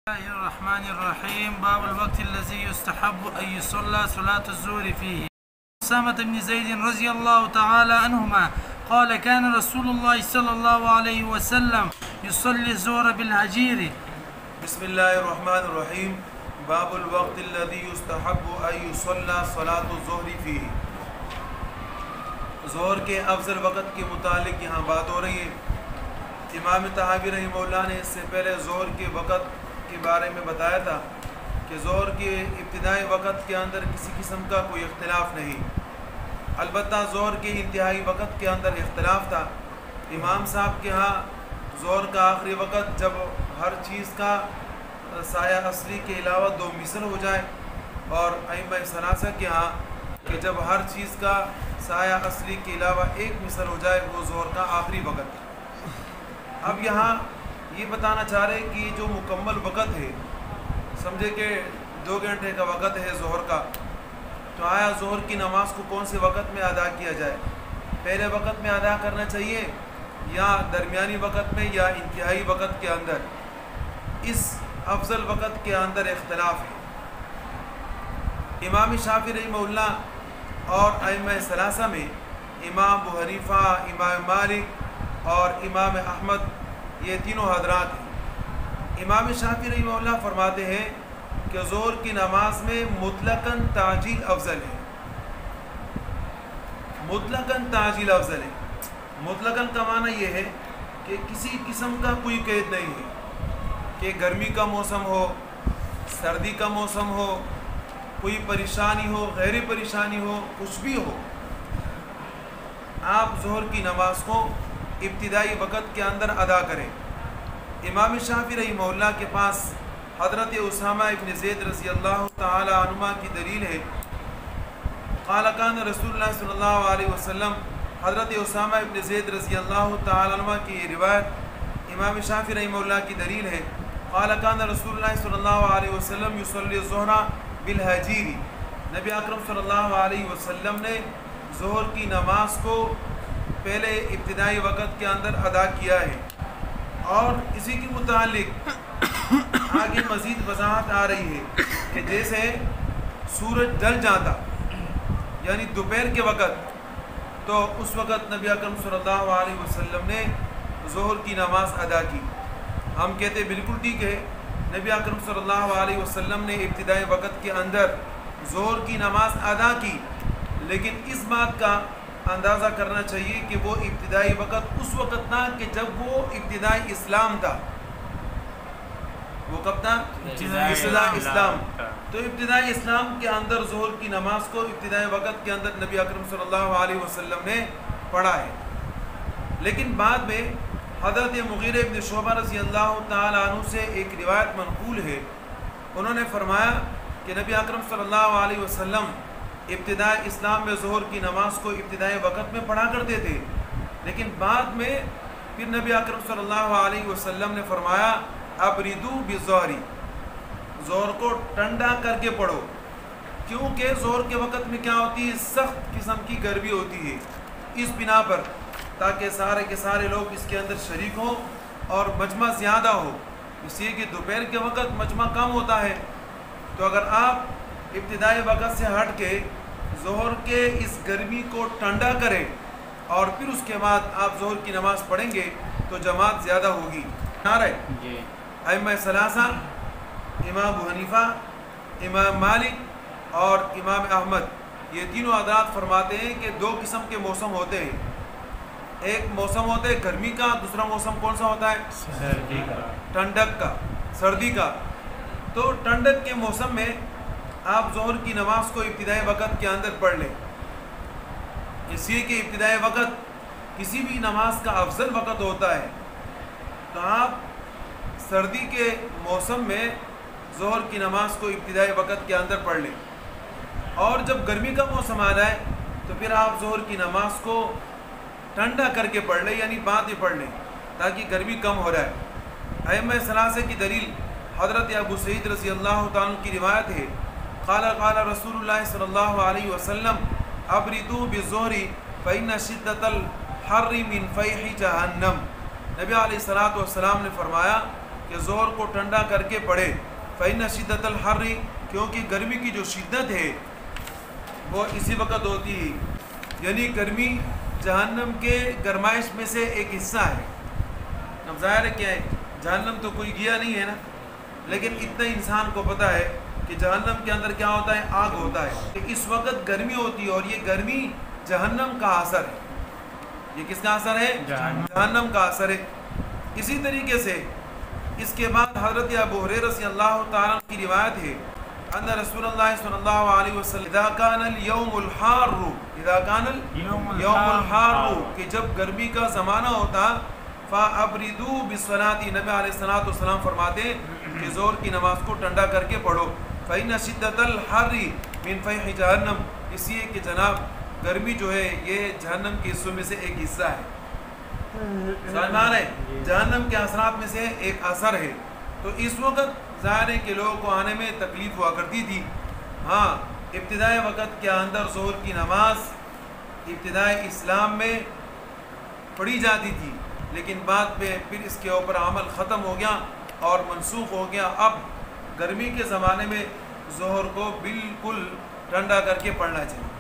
الله الرحمن الرحيم. باب الوقت الذي يستحب أن يصلى صلاة الظهر فيه. أسامة بن زيد رضي الله تعالى عنهما قال كان رسول الله صلى الله عليه وسلم يصلي الظهر بالهجير. بسم الله الرحمن الرحيم. باب الوقت الذي يستحب أن يصلى صلاة الظهر فيه. ظہر کے افضل وقت کے متعلق یہاں بات ہو رہی ہے. امام طحاوی رحمہ اللہ نے اس سے پہلے ظہر کے وقت کے بارے میں بتایا تھا کہ ظہر کے ابتدائی وقت کے اندر کسی قسم کا کوئی اختلاف نہیں، البتہ ظہر کے انتہائی وقت کے اندر اختلاف تھا. امام صاحب کے ہاں ظہر کا آخری وقت جب ہر چیز کا سایہ اصلی کے علاوہ 2 مثل ہو جائے، اور ائمہ ثلاثہ کے ہاں کہ جب ہر چیز کا سایہ اصلی کے علاوہ 1 مثل ہو جائے وہ ظہر کا آخری وقت ہے. اب یہاں یہ بتانا چاہ رہے کہ جو مکمل وقت ہے، سمجھے کہ 2 گھنٹے کا وقت ہے ظہر کا، تو آیا ظہر کی نماز کو کون سے وقت میں ادا کیا جائے؟ پہلے وقت میں ادا کرنا چاہیے یا درمیانی وقت میں یا انتہائی وقت کے اندر؟ اس افضل وقت کے اندر اختلاف ہے. امام شافعی رحمہ اللہ اور ائمہ ثلاثہ میں امام ابو حنیفہ، امام مالک اور امام احمد، یہ تینوں حضرات ہیں. امام شافعی رحمہ اللہ فرماتے ہیں کہ ظہر کی نماز میں مطلقاً تعجیل افضل ہے. مطلقاً تعجیل افضل ہے. مطلقاً کا معنی یہ ہے کہ کسی قسم کا کوئی قید نہیں ہے کہ گرمی کا موسم ہو، سردی کا موسم ہو، کوئی پریشانی ہو، غیر پریشانی ہو، کچھ بھی ہو، آپ ظہر کی نماز کو ابتدائی وقت کے اندر ادا کریں. امام شافعی رحمہ اللہ کے پاس حضرت اسامہ ابن زید رضی اللہ تعالی عنہما کی دلیل ہے. قال کان رسول اللہ صلی اللہ علیہ وسلم، حضرت اسامہ ابن زید رضی اللہ تعالی عنہما کی یہ روایت امام شافعی رحمہ اللہ کی دلیل ہے. قال کان رسول اللہ صلی اللہ علیہ وسلم یصلی الظہر بالحجیر. نبی اکرم صلی اللہ علیہ وسلم نے ظہر کی نماز کو پہلے ابتدائی وقت کے اندر ادا کیا ہے. اور اسی کے متعلق آگے مزید وضاحت آ رہی ہے کہ جیسے سورج ڈل جاتا یعنی دوپہر کے وقت، تو اس وقت نبی اکرم صلی اللہ علیہ وسلم نے ظہر کی نماز ادا کی. ہم کہتے بالکل ٹھیک ہے، نبی اکرم صلی اللہ علیہ وسلم نے ابتدائی وقت کے اندر ظہر کی نماز ادا کی، لیکن اس بات کا اندازہ کرنا چاہیے کہ وہ ابتدائی وقت اس وقت تھا کہ جب وہ ابتدائی اسلام تھا. وہ کب تھا؟ ابتدائی اسلام. تو ابتدائی اسلام کے اندر ظہر کی نماز کو ابتدائی وقت کے اندر نبی اکرم صلی اللہ علیہ وسلم نے پڑھا ہے. لیکن بعد میں حضرت مغیرہ ابن شعبہ رضی اللہ تعالی عنہ سے ایک روایت منقول ہے. انہوں نے فرمایا کہ نبی اکرم صلی اللہ علیہ وسلم ابتدائی اسلام میں ظہر کی نماز کو ابتدائی وقت میں پڑھا کرتے تھے، لیکن بعد میں پھر نبی اکرم صلی اللہ علیہ وسلم نے فرمایا ابردو بالظہر، ظہر کو ٹھنڈا کر کے پڑھو، کیونکہ ظہر کے وقت میں کیا ہوتی ہے؟ سخت قسم کی گرمی ہوتی ہے. اس بنا پر تاکہ سارے کے سارے لوگ اس کے اندر شریک ہوں اور مجمع زیادہ ہو، اس لیے کہ دوپہر کے وقت مجمع کم ہوتا ہے. تو اگر آپ ابتدائی وقت سے ہٹ کے ظہر کے اس گرمی کو ٹھنڈا کریں اور پھر اس کے بعد آپ ظہر کی نماز پڑھیں گے تو جماعت زیادہ ہوگی. ائمہ ثلاثہ، امام ابو حنیفہ، امام مالک اور امام احمد، یہ تینوں حضرات فرماتے ہیں کہ 2 قسم کے موسم ہوتے ہیں. ایک موسم ہوتا ہے گرمی کا، دوسرا موسم کون سا ہوتا ہے؟ سردی کا، ٹھنڈک کا، سردی کا. تو ٹھنڈک کے موسم میں آپ ظہر کی نماز کو ابتدائی وقت کے اندر پڑھ لیں، اس لیے کہ ابتدائی وقت کسی بھی نماز کا افضل وقت ہوتا ہے. تو آپ سردی کے موسم میں ظہر کی نماز کو ابتدائی وقت کے اندر پڑھ لیں، اور جب گرمی کا موسم آ جائے تو پھر آپ ظہر کی نماز کو ٹھنڈا کر کے پڑھ لیں، یعنی بعد میں پڑھ لیں تاکہ گرمی کم ہو رہا ہے. ائمہ ثلاثہ کی دلیل حضرت ابو سعید رضی اللہ تعالیٰ کی روایت ہے. قال قال رسول اللہ صلی اللہ علیہ وسلم ابردو بالظہر فإن شدۃ الحر من فیح جہنم. نبی علیہ الصلوۃ والسلام نے فرمایا کہ کہ ظہر کو ٹھنڈا کر کے پڑھے، فإن شدت الحر، کیونکہ گرمی کی جو شدت ہے وہ اسی وقت ہوتی ہے، یعنی گرمی جہنم کے گرمائش میں سے ایک حصہ ہے۔ اب ظاہر ہے کیا ہے، جہنم تو کوئی گیا نہیں ہے نا، لیکن اتنا انسان کو پتہ ہے کہ جہنم کے اندر کیا ہوتا ہے، آگ ہوتا ہے، کہ اس وقت گرمی ہوتی ہے، اور یہ گرمی جہنم کا اثر ہے۔ یہ کس کا اثر ہے؟ جہنم کا اثر ہے۔ اسی طریقے سے اس کے بعد حضرت ابو ہریرہ رضی اللہ تعالیٰ کی روایت ہے، ان رسول اللہ صلی اللہ علیہ وسلم اذا کان اليوم الحار، اذا کان اليوم الحار، کہ جب گرمی کا زمانہ ہوتا، فابردوا بالصلاۃ، نبی علیہ الصلوۃ والسلام فرماتے ہیں کہ ظہر کی نماز کو ٹھنڈا کر کے پڑھو، فإن شدت الحر من فیح جہنم، اس لیے کہ جناب گرمی جو ہے یہ جہنم کے حصوں میں سے ایک حصہ ہے، سمجھ ہے، جہنم کے اثرات میں سے ایک اثر ہے۔ تو اس وقت ظاہر ہے کہ لوگوں کو آنے میں تکلیف ہوا کرتی تھی۔ ہاں، ابتدائی وقت کے اندر ظہر کی نماز ابتدائی اسلام میں پڑھی جاتی تھی، لیکن بعد میں پھر اس کے اوپر عمل ختم ہو گیا اور منسوخ ہو گیا۔ اب گرمی کے زمانے میں ظہر کو بالکل ٹھنڈا کر کے پڑھنا چاہیے۔